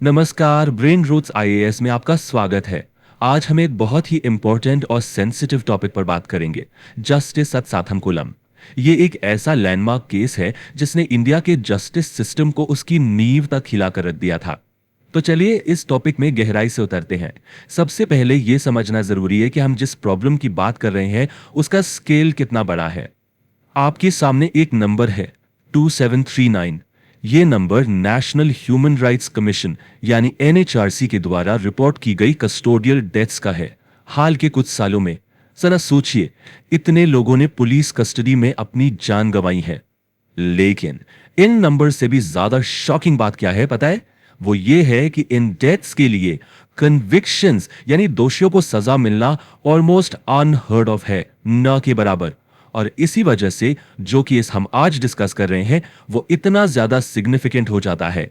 नमस्कार, brain roots IAS में आपका स्वागत है। आज हम एक बहुत ही इंपॉर्टेंट और सेंसिटिव टॉपिक पर बात करेंगे, जस्टिस एट साथमकुलम। ये एक ऐसा लैंडमार्क केस है जिसने इंडिया के जस्टिस सिस्टम को उसकी नींव तक हिला कर रख दिया था। तो चलिए इस टॉपिक में गहराई से उतरते हैं। सबसे पहले ये समझना जरूरी है कि हम जिस प्रॉब्लम की बात कर रहे हैं उसका स्केल कितना बड़ा है। आपके सामने एक नंबर है 2739। ये number national human rights commission यानी एनएचआरसी के द्वारा रिपोर्ट की गई कस्टोडियल डेथ्स का है हाल के कुछ सालों में। जरा सोचिए, इतने लोगों ने पुलिस कस्टडी में अपनी जान गंवाई है। लेकिन इन नंबर से भी ज्यादा शॉकिंग बात क्या है पता है? वो ये है कि इन डेथ्स के लिए कन्विक्शंस यानी दोषियों को सजा मिलना ऑलमोस्ट अनहर्ड ऑफ है, न के बराबर। और इसी वजह से जो केस हम आज डिस्कस कर रहे हैं वो इतना ज्यादा सिग्निफिकेंट हो जाता है।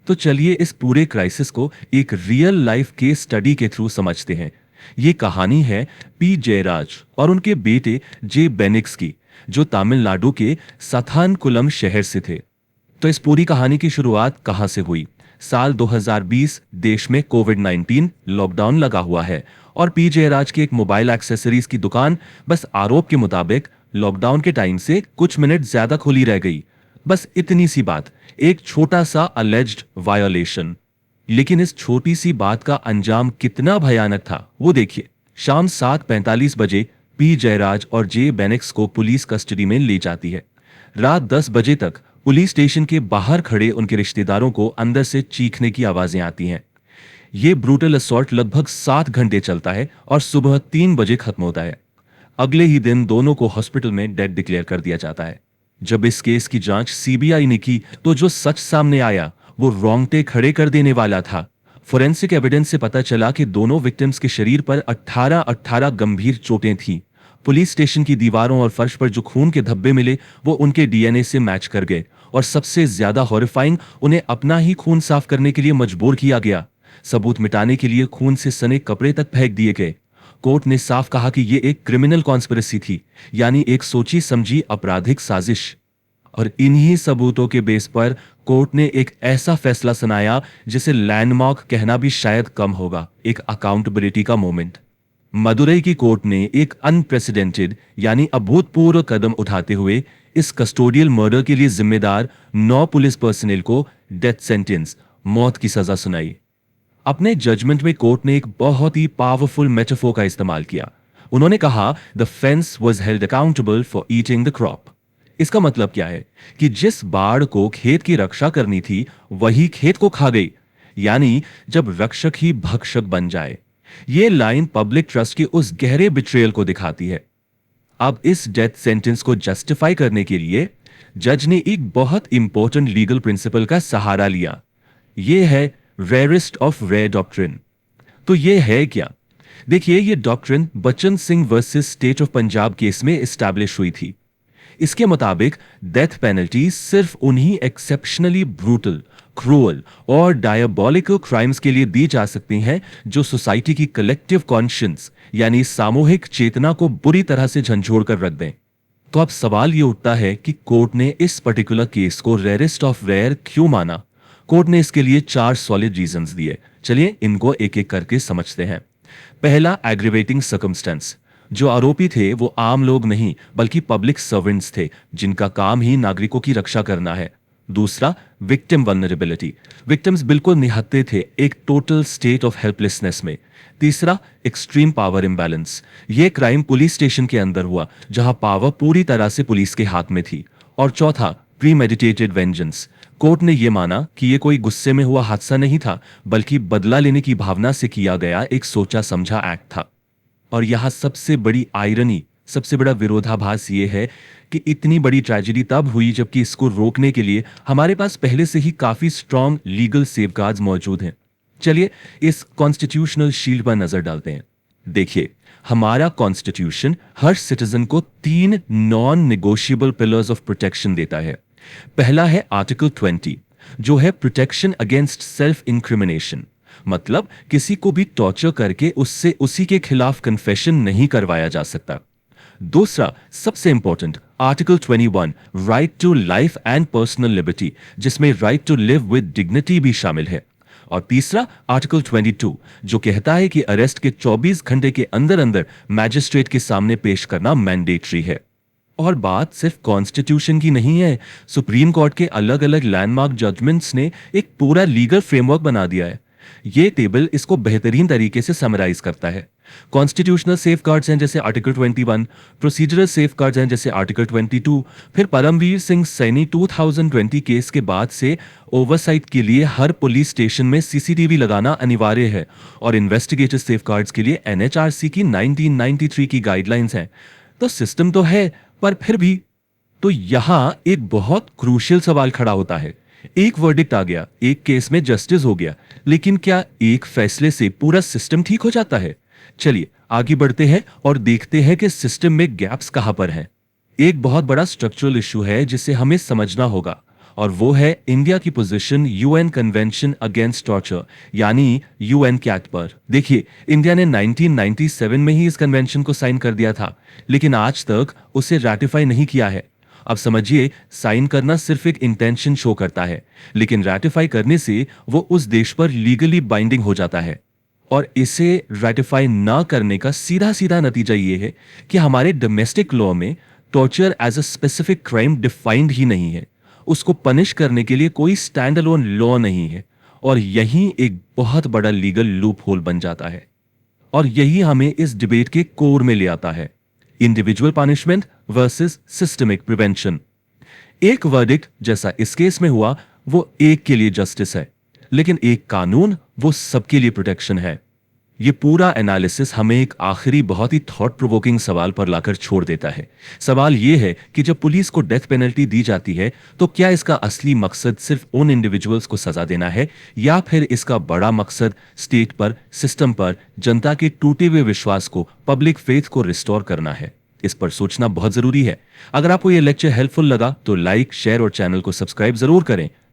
तो चलिए इस पूरे क्राइसिस को एक रियल लाइफ केस स्टडी के थ्रू समझते हैं। ये कहानी है पी जयराज और उनके बेटे जे बेनिक्स की, जो तमिलनाडु के सथानकुलम शहर से थे। तो इस पूरी कहानी की शुरुआत कहां से हुई? साल 2020 देश में कोविड-19 लॉकडाउन लगा हुआ है और पी जयराज की एक मोबाइल एक्सेसरीज की दुकान बस आरोप के मुताबिक लॉकडाउन के टाइम से कुछ मिनट ज्यादा खुली रह गई। बस इतनी सी बात, एक छोटा सा अलेज्ड वायोलेशन। लेकिन इस छोटी सी बात का अंजाम कितना भयानक था वो देखिए। शाम 7:45 बजे पी जयराज और जे बेनिक्स को पुलिस कस्टडी में ले जाती है। रात 10 बजे तक पुलिस स्टेशन के बाहर खड़े उनके रिश्तेदारों को अंदर से चीखने की आवाजें आती हैं। यह ब्रूटल असॉल्ट लगभग 7 घंटे चलता है और सुबह 3 बजे खत्म होता है। अगले ही दिन दोनों को हॉस्पिटल में डेड डिक्लेयर कर दिया जाता है। जब इस केस की जांच सीबीआई ने की तो जो सच सामने आया वो रोंगटे खड़े कर देने वाला था। फोरेंसिक एविडेंस से पता चला कि दोनों विक्टिम्स के शरीर पर 18 गंभीर चोटें थीं। पुलिस स्टेशन की दीवारों और फर्श पर जो खून के धब्बे मिले वो उनके डीएनए से मैच कर गए और सबसे ज्यादा हॉरिफाइंग, उन्हें अपना ही खून साफ करने के लिए मजबूर किया गया। सबूत मिटाने के लिए खून से सने कपड़े तक फेंक दिए गए। कोर्ट ने साफ कहा कि यह एक क्रिमिनल कॉन्स्पिरेसी थी, यानी एक सोची समझी आपराधिक साजिश। और इन्हीं सबूतों के बेस पर कोर्ट ने एक ऐसा फैसला सुनाया जिसे लैंडमार्क कहना भी शायद कम होगा, एक अकाउंटेबिलिटी का मोमेंट। मदुरई की कोर्ट ने एक अनप्रेसिडेंटेड यानी अभूतपूर्व कदम उठाते हुए इस कस्टोडियल मर्डर के लिए जिम्मेदार 9 पुलिस पर्सनल को डेथ सेंटेंस, मौत की सजा सुनाई। अपने जजमेंट में कोर्ट ने एक बहुत ही पावरफुल मेटाफोर का इस्तेमाल किया। उन्होंने कहा the fence was held accountable for eating the crop. इसका मतलब क्या है कि जिस बाड़ को खेत की रक्षा करनी थी वही खेत को खा गई, यानी जब रक्षक ही भक्षक बन जाए। यह लाइन पब्लिक ट्रस्ट की उस गहरे बिट्रेयल को दिखाती है। अब इस डेथ सेंटेंस को जस्टिफाई करने के लिए जज ने एक बहुत इंपॉर्टेंट लीगल प्रिंसिपल का सहारा लिया। यह है रेयरेस्ट ऑफ रेयर डॉक्ट्रिन। तो यह है क्या? देखिए, यह doctrine Bachchan Singh versus state of Punjab case में एस्टैब्लिश हुई थी। इसके मुताबिक डेथ पेनल्टी सिर्फ उन्हीं एक्सेप्शनली ब्रूटल, क्रूअल और डायबॉलिकल क्राइम्स के लिए दी जा सकती हैं जो सोसाइटी की कलेक्टिव कॉन्शियंस यानी सामूहिक चेतना को बुरी तरह से झंझोड़ कर रख दें। तो अब सवाल यह उठता है कि कोर्ट ने इस पर्टिकुलर केस को रेयरेस्ट ऑफ रेयर क्यों माना? कोर्ट ने इसके लिए 4 सॉलिड रीजंस दिए। चलिए इनको एक एक करके समझते हैं। पहला, एग्रीवेटिंग सर्कमस्टेंस। जो आरोपी थे वो आम लोग नहीं बल्कि पब्लिक सर्वेंट्स थे जिनका काम ही नागरिकों की रक्षा करना है। दूसरा, विक्टिम वल्नरेबिलिटी। विक्टिम्स बिल्कुल निहत्थे थे, एक टोटल स्टेट ऑफ हेल्पलेसनेस में। तीसरा, एक्सट्रीम पावर इम्बैलेंस। यह क्राइम पुलिस स्टेशन के अंदर हुआ जहां पावर पूरी तरह से पुलिस के हाथ में थी। और चौथा, प्रीमेडिटेटेड वेंजेंस। कोर्ट ने यह माना कि यह कोई गुस्से में हुआ हादसा नहीं था बल्कि बदला लेने की भावना से किया गया एक सोचा समझा एक्ट था। और यहां सबसे बड़ी आयरनी, सबसे बड़ा विरोधाभास यह है कि इतनी बड़ी ट्रेजेडी तब हुई जबकि इसको रोकने के लिए हमारे पास पहले से ही काफी स्ट्रॉन्ग लीगल सेफगार्ड्स मौजूद हैं। चलिए इस कॉन्स्टिट्यूशनल शील्ड पर नजर डालते हैं। देखिए, हमारा कॉन्स्टिट्यूशन हर सिटीजन को 3 non negotiable pillars of protection देता है। पहला है आर्टिकल 20, जो है प्रोटेक्शन अगेंस्ट सेल्फ इंक्रिमिनेशन। मतलब किसी को भी टॉर्चर करके उससे उसी के खिलाफ कन्फेशन नहीं करवाया जा सकता। दूसरा, सबसे important, article 21, right to life and personal liberty, जिसमें right to live with dignity भी शामिल है। और तीसरा आर्टिकल 22 जो कहता है कि अरेस्ट के 24 घंटे के अंदर अंदर मैजिस्ट्रेट के सामने पेश करना मैंडेटरी है। और बात सिर्फ कॉन्स्टिट्यूशन की नहीं है, सुप्रीम कोर्ट के अलग अलग लैंडमार्क जजमेंट्स ने एक पूरा लीगल फ्रेमवर्क बना दिया है। ये टेबल इसको बेहतरीन तरीके से समराइज करता है। कॉन्स्टिट्यूशनल सेफगार्ड्स हैं जैसे आर्टिकल 21, प्रोसीजरल सेफगार्ड्स हैं जैसे आर्टिकल 22, फिर परमवीर सिंह सैनी 2020 केस के बाद से ओवरसाइट के लिए हर पुलिस स्टेशन में सीसीटीवी लगाना अनिवार्य है, और इन्वेस्टिगेटिव सेफगार्ड्स के लिए एनएचआरसी की 1993 की गाइडलाइंस हैं। तो सिस्टम तो है, पर फिर भी तो यहां एक बहुत क्रूशियल सवाल खड़ा होता है। एक वर्डिक्ट आ गया, एक केस में जस्टिस हो गया, लेकिन क्या एक फैसले से पूरा सिस्टम ठीक हो जाता है? चलिए आगे बढ़ते हैं और देखते हैं कि सिस्टम में गैप्स कहां पर हैं। एक बहुत बड़ा स्ट्रक्चरल इशू है जिसे हमें समझना होगा, और वो है इंडिया की position UN convention against torture यानी यूएन कैट पर। देखिए, इंडिया ने 1997 में ही इस कन्वेंशन को साइन कर दिया था, लेकिन आज तक उसे रैटिफाई नहीं किया है। अब समझिए, साइन करना सिर्फ एक इंटेंशन शो करता है, लेकिन रैटिफाई करने से वो उस देश पर लीगली बाइंडिंग हो जाता है। और इसे रैटिफाई ना करने का सीधा सीधा नतीजा ये है कि हमारे डोमेस्टिक लॉ में torture as a specific crime defined ही नहीं है। उसको पनिश करने के लिए कोई स्टैंड अलोन लॉ नहीं है, और यही एक बहुत बड़ा लीगल लूप होल बन जाता है। और यही हमें इस डिबेट के कोर में ले आता है, individual punishment versus systemic prevention. एक वर्डिक्ट जैसा इस केस में हुआ वो एक के लिए जस्टिस है, लेकिन एक कानून वो सबके लिए प्रोटेक्शन है। ये पूरा एनालिसिस हमें एक आखिरी बहुत ही थॉट प्रोवोकिंग सवाल पर लाकर छोड़ देता है। सवाल ये है कि जब पुलिस को डेथ पेनल्टी दी जाती है तो क्या इसका असली मकसद सिर्फ उन इंडिविजुअल्स को सजा देना है, या फिर इसका बड़ा मकसद स्टेट पर, सिस्टम पर, जनता के टूटे हुए विश्वास को, पब्लिक फेथ को रिस्टोर करना है? इस पर सोचना बहुत जरूरी है। अगर आपको यह लेक्चर हेल्पफुल लगा तो लाइक, शेयर और चैनल को सब्सक्राइब जरूर करें।